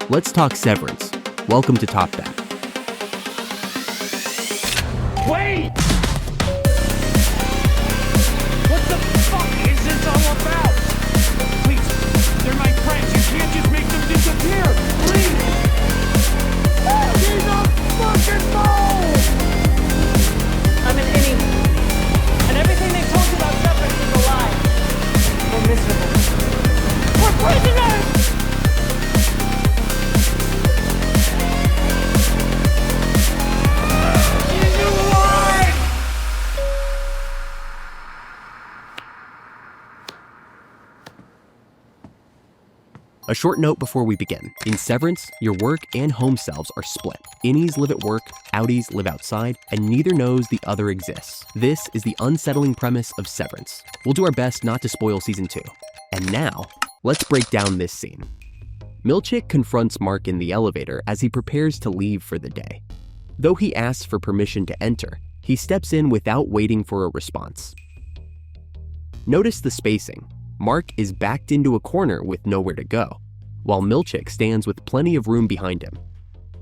Let's talk Severance. Welcome to Top That. Wait! What the fuck is this all about? Please, they're my friends. You can't just make them disappear. Please! He's a fucking mole! I'm an enemy. And everything they told you about Severance is a lie. We're miserable. We're prisoners! A short note before we begin. In Severance, your work and home selves are split. Innies live at work, outies live outside, and neither knows the other exists. This is the unsettling premise of Severance. We'll do our best not to spoil season 2. And now, let's break down this scene. Milchick confronts Mark in the elevator as he prepares to leave for the day. Though he asks for permission to enter, he steps in without waiting for a response. Notice the spacing. Mark is backed into a corner with nowhere to go, while Milchick stands with plenty of room behind him.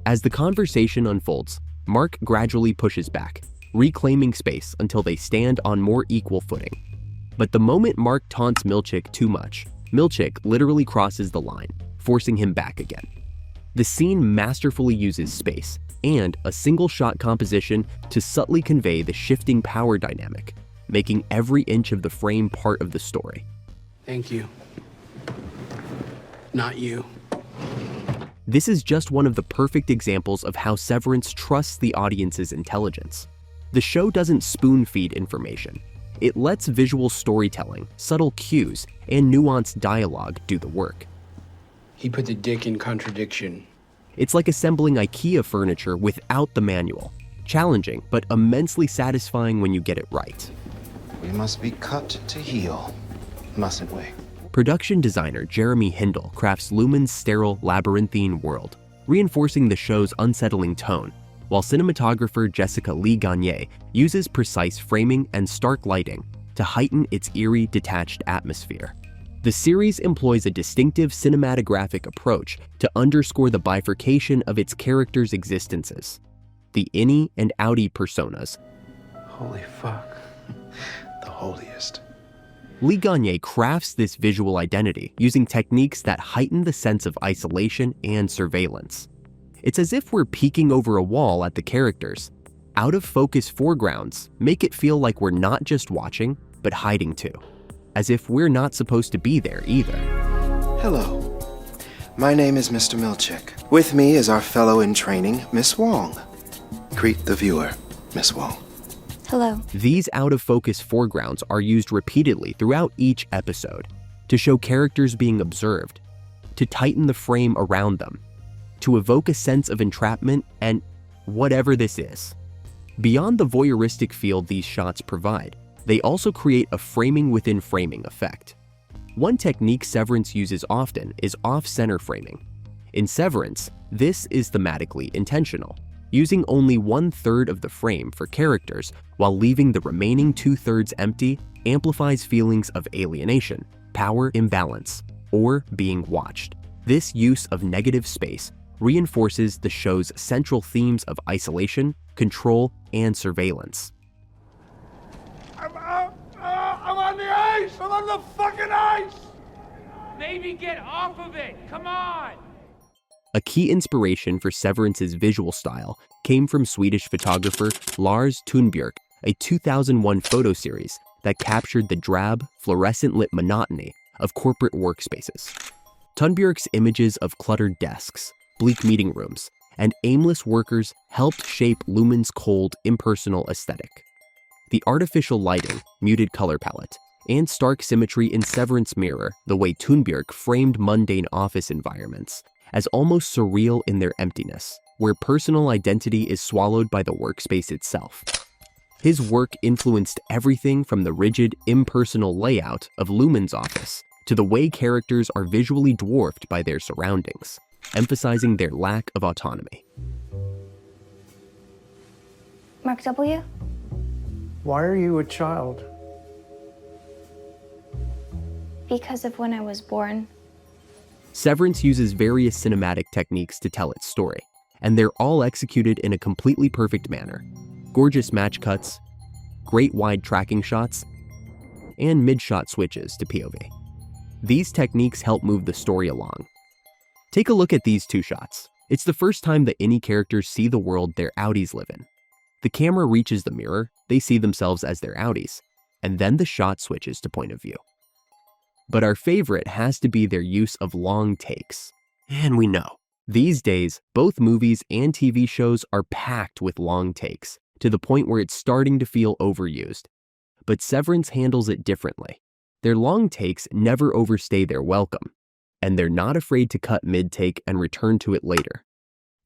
As the conversation unfolds, Mark gradually pushes back, reclaiming space until they stand on more equal footing. But the moment Mark taunts Milchick too much, Milchick literally crosses the line, forcing him back again. The scene masterfully uses space and a single-shot composition to subtly convey the shifting power dynamic, making every inch of the frame part of the story. Thank you. Not you. This is just one of the perfect examples of how Severance trusts the audience's intelligence. The show doesn't spoon-feed information. It lets visual storytelling, subtle cues, and nuanced dialogue do the work. He put the dick in contradiction. It's like assembling IKEA furniture without the manual. Challenging, but immensely satisfying when you get it right. We must be cut to heal, mustn't we? Production designer Jeremy Hindle crafts Lumon's sterile, labyrinthine world, reinforcing the show's unsettling tone, while cinematographer Jessica Lee Gagné uses precise framing and stark lighting to heighten its eerie, detached atmosphere. The series employs a distinctive cinematographic approach to underscore the bifurcation of its characters' existences. The innie and outie personas. Holy fuck. The holiest. Lee Gagné crafts this visual identity using techniques that heighten the sense of isolation and surveillance. It's as if we're peeking over a wall at the characters. Out-of-focus foregrounds make it feel like we're not just watching, but hiding too. As if we're not supposed to be there either. Hello. My name is Mr. Milchick. With me is our fellow in training, Miss Wong. Greet the viewer, Miss Wong. Hello. These out-of-focus foregrounds are used repeatedly throughout each episode to show characters being observed, to tighten the frame around them, to evoke a sense of entrapment and whatever this is. Beyond the voyeuristic feel these shots provide, they also create a framing within framing effect. One technique Severance uses often is off-center framing. In Severance, this is thematically intentional, using only 1/3 of the frame for characters while leaving the remaining 2/3 empty amplifies feelings of alienation, power imbalance, or being watched. This use of negative space reinforces the show's central themes of isolation, control, and surveillance. I'm on the ice! I'm on the fucking ice! Maybe get off of it! Come on! A key inspiration for Severance's visual style came from Swedish photographer Lars Thunbjerg, a 2001 photo series that captured the drab, fluorescent-lit monotony of corporate workspaces. Thunbjerg's images of cluttered desks, bleak meeting rooms, and aimless workers helped shape Lumon's cold, impersonal aesthetic. The artificial lighting, muted color palette, and stark symmetry in Severance mirror the way Thunbjerg framed mundane office environments as almost surreal in their emptiness, where personal identity is swallowed by the workspace itself. His work influenced everything from the rigid, impersonal layout of Lumon's office to the way characters are visually dwarfed by their surroundings, emphasizing their lack of autonomy. Mark W? Why are you a child? Because of when I was born. Severance uses various cinematic techniques to tell its story, and they're all executed in a completely perfect manner. Gorgeous match cuts, great wide tracking shots, and mid-shot switches to POV. These techniques help move the story along. Take a look at these two shots. It's the first time that any characters see the world their outies live in. The camera reaches the mirror, they see themselves as their outies, and then the shot switches to point of view. But our favorite has to be their use of long takes. And we know, these days, both movies and TV shows are packed with long takes, to the point where it's starting to feel overused. But Severance handles it differently. Their long takes never overstay their welcome, and they're not afraid to cut mid-take and return to it later.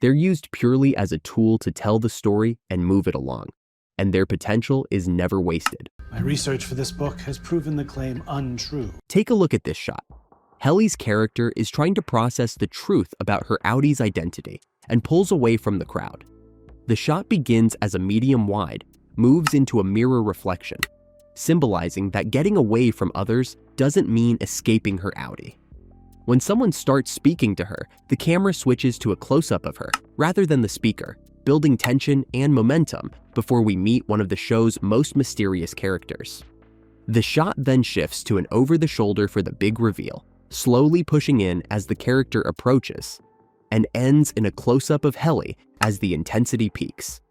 They're used purely as a tool to tell the story and move it along, and their potential is never wasted. My research for this book has proven the claim untrue. Take a look at this shot. Helly's character is trying to process the truth about her outie's identity and pulls away from the crowd. The shot begins as a medium wide, moves into a mirror reflection, symbolizing that getting away from others doesn't mean escaping her outie. When someone starts speaking to her, the camera switches to a close-up of her rather than the speaker, building tension and momentum before we meet one of the show's most mysterious characters. The shot then shifts to an over-the-shoulder for the big reveal, slowly pushing in as the character approaches, and ends in a close-up of Helly as the intensity peaks.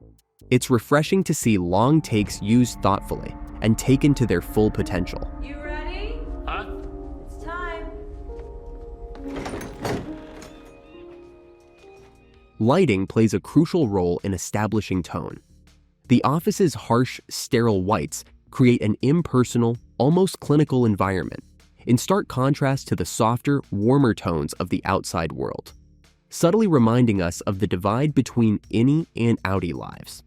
It's refreshing to see long takes used thoughtfully and taken to their full potential. You ready? Huh? It's time. Lighting plays a crucial role in establishing tone. The office's harsh, sterile whites create an impersonal, almost clinical environment, in stark contrast to the softer, warmer tones of the outside world, subtly reminding us of the divide between innie and outie lives.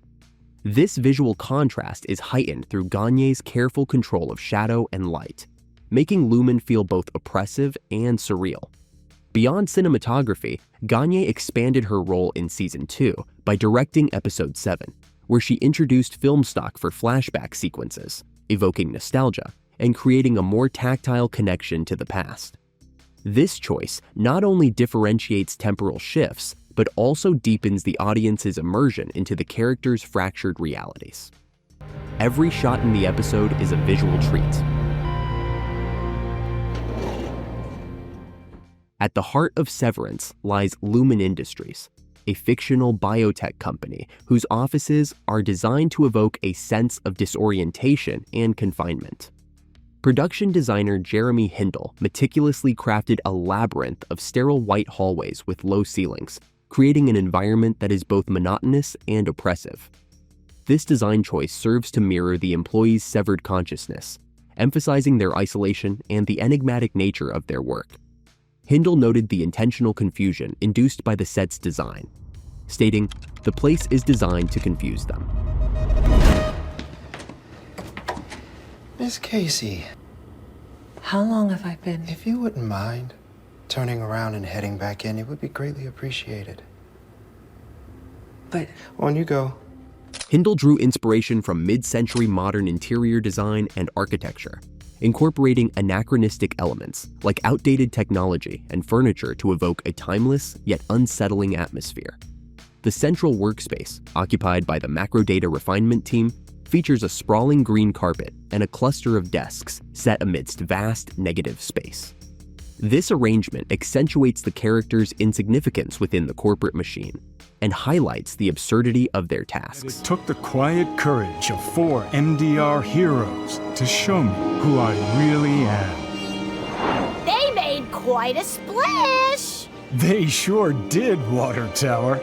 This visual contrast is heightened through Gagné's careful control of shadow and light, making Lumon feel both oppressive and surreal. Beyond cinematography, Gagné expanded her role in Season 2 by directing Episode 7, where she introduced film stock for flashback sequences, evoking nostalgia and creating a more tactile connection to the past. This choice not only differentiates temporal shifts, but also deepens the audience's immersion into the characters' fractured realities. Every shot in the episode is a visual treat. At the heart of Severance lies Lumon Industries, a fictional biotech company whose offices are designed to evoke a sense of disorientation and confinement. Production designer Jeremy Hindle meticulously crafted a labyrinth of sterile white hallways with low ceilings, creating an environment that is both monotonous and oppressive. This design choice serves to mirror the employees' severed consciousness, emphasizing their isolation and the enigmatic nature of their work. Hindle noted the intentional confusion induced by the set's design, stating, "The place is designed to confuse them." Miss Casey, How long have I been? if you wouldn't mind turning around and heading back in, it would be greatly appreciated. But On you go. Hindle drew inspiration from mid-century modern interior design and architecture, incorporating anachronistic elements like outdated technology and furniture to evoke a timeless yet unsettling atmosphere. The central workspace, occupied by the macro data refinement team, features a sprawling green carpet and a cluster of desks set amidst vast negative space. This arrangement accentuates the characters' insignificance within the corporate machine and highlights the absurdity of their tasks. It took the quiet courage of 4 MDR heroes to show me who I really am. They made quite a splash! They sure did, Water Tower.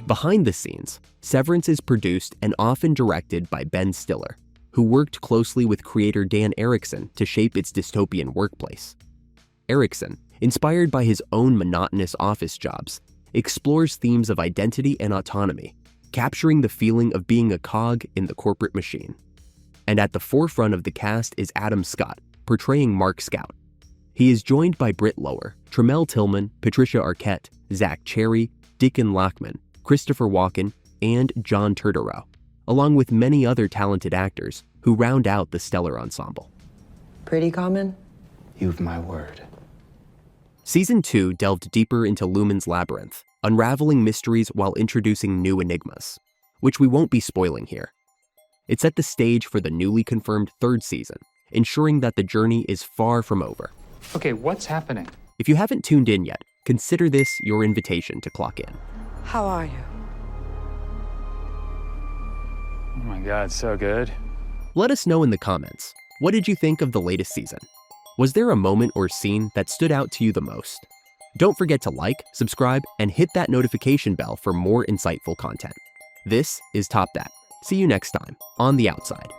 Behind the scenes, Severance is produced and often directed by Ben Stiller, who worked closely with creator Dan Erickson to shape its dystopian workplace. Erickson, inspired by his own monotonous office jobs, explores themes of identity and autonomy, capturing the feeling of being a cog in the corporate machine. And at the forefront of the cast is Adam Scott, portraying Mark Scout. He is joined by Britt Lower, Tramell Tillman, Patricia Arquette, Zach Cherry, Dichen Lachman, Christopher Walken, and John Turturro, along with many other talented actors who round out the stellar ensemble. pretty common? You've my word. Season 2 delved deeper into Lumon's labyrinth, unraveling mysteries while introducing new enigmas, which we won't be spoiling here. It set the stage for the newly confirmed 3rd season, ensuring that the journey is far from over. Okay, what's happening? If you haven't tuned in yet, consider this your invitation to clock in. How are you? Oh my god, so good. Let us know in the comments, what did you think of the latest season? Was there a moment or scene that stood out to you the most? Don't forget to like, subscribe, and hit that notification bell for more insightful content. This is Top That. See you next time on The Outside.